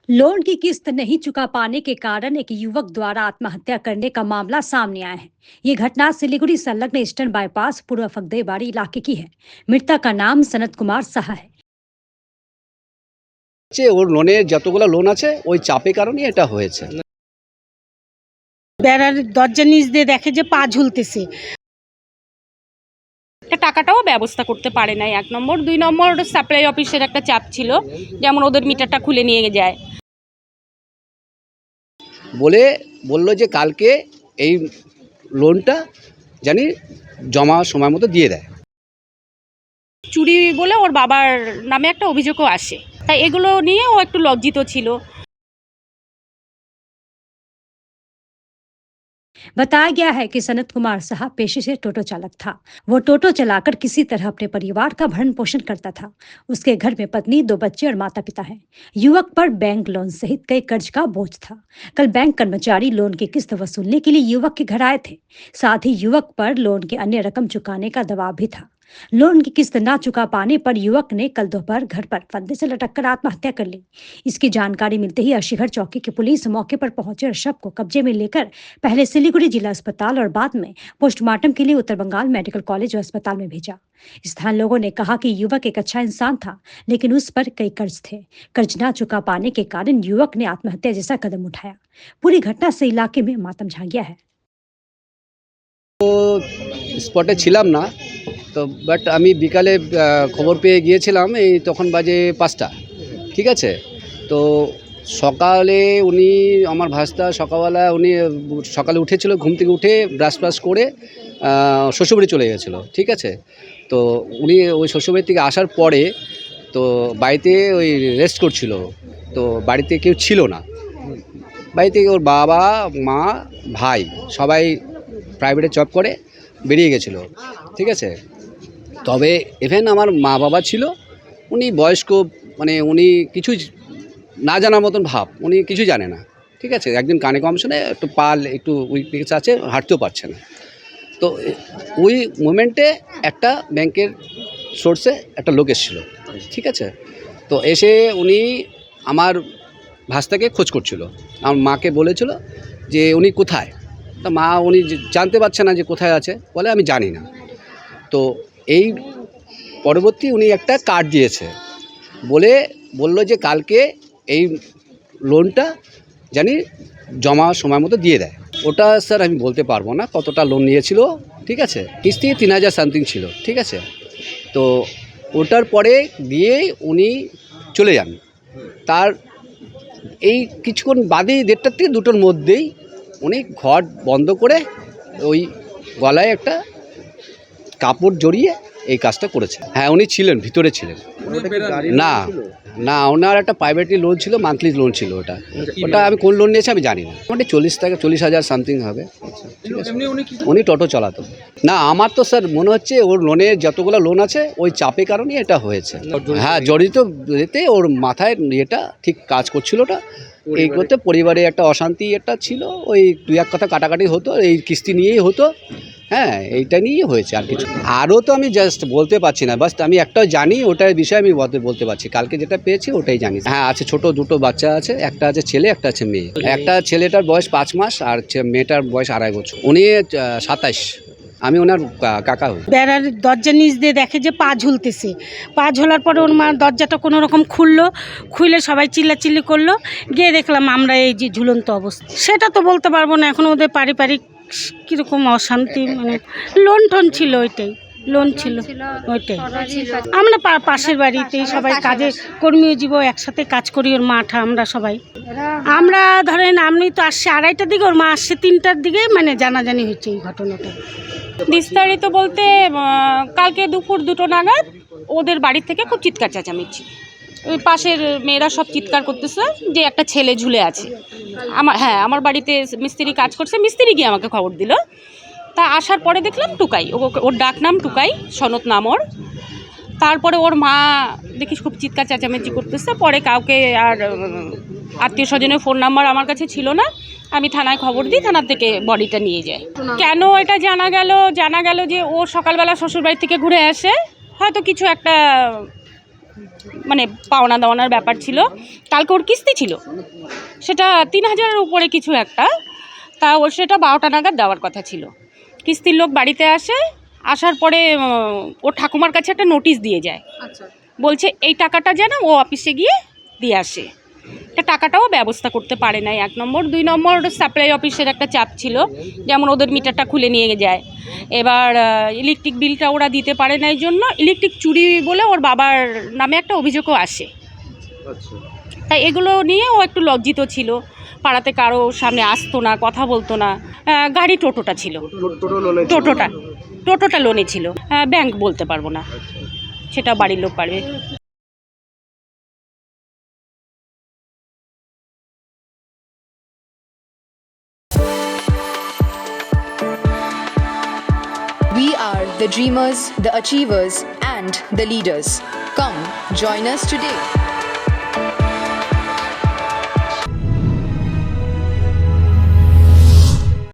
Loan की किस्त नहीं चुका पाने के कारण एक युवक द्वारा आत्महत्या करने का मामला सामने आया है। ये घटना सिलीगुड़ी संलग्न ईस्टर्न बाईपास पूर्व फगदेबाड़ी इलाके की है। मृतक का नाम सनत कुमार साहा है। ওর লোনের যতগুলো লোন আছে ওই চাপের কারণে এটা হয়েছে। বেড়ার দরজার নিচ দিয়ে দেখে যে পা ঝুলতেছে। টাকাটাও ব্যবস্থা করতে পারে নাই, 1 নম্বর। 2 নম্বর, সাপ্লাই অফিসের একটা চাপ ছিল, যেমন ওদের মিটারটা খুলে নিয়ে যায়। বললো যে কালকে এই লোনটা জানি জমা সময় মতো দিয়ে দেয়। চুরি বলে ওর বাবার নামে একটা অভিযোগও আসে, তাই এগুলো নিয়ে ও একটু লজ্জিত ছিল। बताया गया है कि सनत कुमार साहा पेशे से टोटो चालक था। वो टोटो चलाकर किसी तरह अपने परिवार का भरण पोषण करता था। उसके घर में पत्नी, 2 बच्चे और माता पिता हैं। युवक पर बैंक लोन सहित कई कर्ज का बोझ था। कल बैंक कर्मचारी लोन की किस्त वसूलने के लिए युवक के घर आए थे। साथ ही युवक पर लोन की अन्य रकम चुकाने का दबाव भी था। लोन की किस्त न चुका पाने पर युवक ने कल दोपहर घर पर फंदे से लटककर आत्महत्या कर ली। इसकी जानकारी मिलते ही अशीघर चौकी की पुलिस मौके पर पहुंची और शव को कब्जे में लेकर पहले सिलीगुड़ी जिला अस्पताल और बाद में पोस्टमार्टम के लिए उत्तर बंगाल मेडिकल कॉलेज और अस्पताल में भेजा। स्थानीय लोगों ने कहा कि युवक एक अच्छा इंसान था, लेकिन उस पर कई कर्ज थे। कर्ज न चुका पाने के कारण युवक ने आत्महत्या जैसा कदम उठाया। पूरी घटना से इलाके में मातम छा गया है। স্পটে ছিলাম না তো, বাট আমি বিকালে খবর পেয়ে গিয়েছিলাম, এই তখন বাজে 5টা। ঠিক আছে, তো সকালে উনি আমার ভাস্তা সকালে উঠেছিল, ঘুম থেকে উঠে ব্রাশ করে শ্বশুরবাড়ি চলে গেছিলো। ঠিক আছে, তো উনি ওই শ্বশুরবাড়ি থেকে আসার পরে তো বাড়িতে ওই রেস্ট করছিল, তো বাড়িতে কেউ ছিল না। বাড়িতে ওর বাবা, মা, ভাই সবাই প্রাইভেটে জব করে বেরিয়ে গেছিলো। ঠিক আছে, তবে ইভেন আমার মা বাবা ছিল, উনি বয়স্ক, মানে উনি কিছুই না জানার মতন ভাব, উনি কিছু জানে না। ঠিক আছে, একদিন কানে কম শুনে একটু উইকনেস আছে, হাঁটতেও পারছে না। তো ওই মোমেন্টে একটা ব্যাংকের সোর্সে একটা লোক এসেছিল। ঠিক আছে, তো এসে উনি আমার ভাস্তাকে খোঁজ করছিল, আমার মাকে বলেছিল যে উনি কোথায়। তা মা উনি জানতে পারছে না যে কোথায় আছে, বলে আমি জানি না। তো এই পরবর্তী উনি একটা কার্ড দিয়েছে, বললো যে কালকে এই লোনটা জানি জমা সময় মতো দিয়ে দেয়। ওটা স্যার আমি বলতে পারবো না কতটা লোন নিয়েছিল। ঠিক আছে, কিস্তি 3000 সামথিং ছিল। ঠিক আছে, তো ওটার পরে দিয়ে উনি চলে যান। তার এই কিছুক্ষণ বাদে 1:30 থেকে 2টোর মধ্যেই উনি ঘর বন্ধ করে ওই গলায় একটা কাপড় জড়িয়ে এই কাজটা করেছে। হ্যাঁ, উনি ছিলেন, ভিতরে ছিলেন। না না, ওনার একটা প্রাইভেটলি লোন ছিল, মান্থলি লোন ছিল। ওটা আমি কোন লোন নিয়েছি আমি জানি না। মোটামুটি 40,000 সামথিং হবে। ঠিক আছে, উনি টোটো চালাতো না। আমার তো স্যার মনে হচ্ছে ওর লোনের যতগুলো লোন আছে ওই চাপের কারণে এটা হয়েছে। হ্যাঁ, জড়িত যেতে ওর মাথায় এটা ঠিক কাজ করছিল। ওটা এই করতে পরিবারে একটা অশান্তি একটা ছিল, ওই 2-1 কথা কাটাকাটি হতো, এই কিস্তি নিয়েই হতো। হ্যাঁ, এইটা নিয়েই হয়েছে, আর কিছু আরও তো আমি জাস্ট বলতে পারছি না। বাস আমি একটাও জানি, ওটার বিষয়ে আমি বলতে পারছি। কালকে যেটা পেয়েছি ওটাই জানি। হ্যাঁ, আছে, ছোট 2টো বাচ্চা আছে, একটা আছে ছেলে, একটা আছে মেয়ে। একটা ছেলেটার বয়স 5 মাস আর মেয়েটার বয়স 2.5 বছর। উনি 27, আমি ওনার কাকা হই। বেড়ার দরজার নিচ দিয়ে দেখে যে পা ঝুলতেছে। পা ঝোলার পরে ওর মা দরজাটা কোনো রকম খুলে সবাই চিল্লাচিল্লি করলো। গিয়ে দেখলাম আমরা এই যে ঝুলন্ত অবস্থা। সেটা তো বলতে পারবো না, এখন ওদের পারিবারিক কীরকম অশান্তি, মানে লোন টোন ছিল, লোন ছিল ওইটাই। আমরা পাশের বাড়িতেই সবাই কাজে কর্মজীব একসাথে কাজ করি। ওর মাঠা আমরা সবাই, আমরা ধরেন আমি তো আসছি 2:30টার দিকে, ওর মা আসছে 3টার দিকে, মানে জানাজানি হচ্ছে এই ঘটনাটা। বিস্তারিত বলতে কালকে দুপুর 2টো নাগাদ ওদের বাড়ি থেকে খুব চিৎকার চেঁচামেচি, ওই পাশের মেয়েরা সব চিৎকার করতেছে যে একটা ছেলে ঝুলে আছে। আমার বাড়িতে মিস্ত্রি কাজ করছে, মিস্ত্রি গিয়ে আমাকে খবর দিল। তা আসার পরে দেখলাম টুকাই, ওর ডাক নাম টুকাই, সনৎ নাম ওর। তারপরে ওর মা দেখি খুব চিৎকার চেঁচামেচি করতেছে। পরে কাউকে আর আত্মীয় স্বজনের ফোন নাম্বার আমার কাছে ছিল না, আমি থানায় খবর দিই, থানার থেকে বডিটা নিয়ে যায়। কেন এটা জানা গেল যে ও সকালবেলা শ্বশুরবাড়ি থেকে ঘুরে আসে, হয়তো কিছু একটা মানে পাওনা দাওয়ানার ব্যাপার ছিল। কালকে ওর কিস্তি ছিল, সেটা 3,000-এর উপরে কিছু একটা, তা ও সেটা 12টা নাগাদ দেওয়ার কথা ছিল। কিস্তির লোক বাড়িতে আসার পরে ওর ঠাকুমার কাছে একটা নোটিশ দিয়ে যায়, বলছে এই টাকাটা যেন ও অফিসে গিয়ে দিয়ে আসে। তা টাকাটাও ব্যবস্থা করতে পারে নাই, 1 নম্বর। 2 নম্বর, সাপ্লাই অফিসের একটা চাপ ছিল, যেমন ওদের মিটারটা খুলে নিয়ে যায়। এবার ইলেকট্রিক বিলটা ওরা দিতে পারে না, এই জন্য ইলেকট্রিক চুরি বলে ওর বাবার নামে একটা অভিযোগও আসে। তাই এগুলো নিয়ে ও একটু লজ্জিত ছিল, পাড়াতে কারো সামনে আসতো না, কথা বলতো না। গাড়ি টোটোটা ছিল, টোটোটা লোনে ছিল, ব্যাংক বলতে পারবো না, সেটা বাড়ির লোক পারবে। We are the dreamers, the achievers, and the leaders. Come, join us today.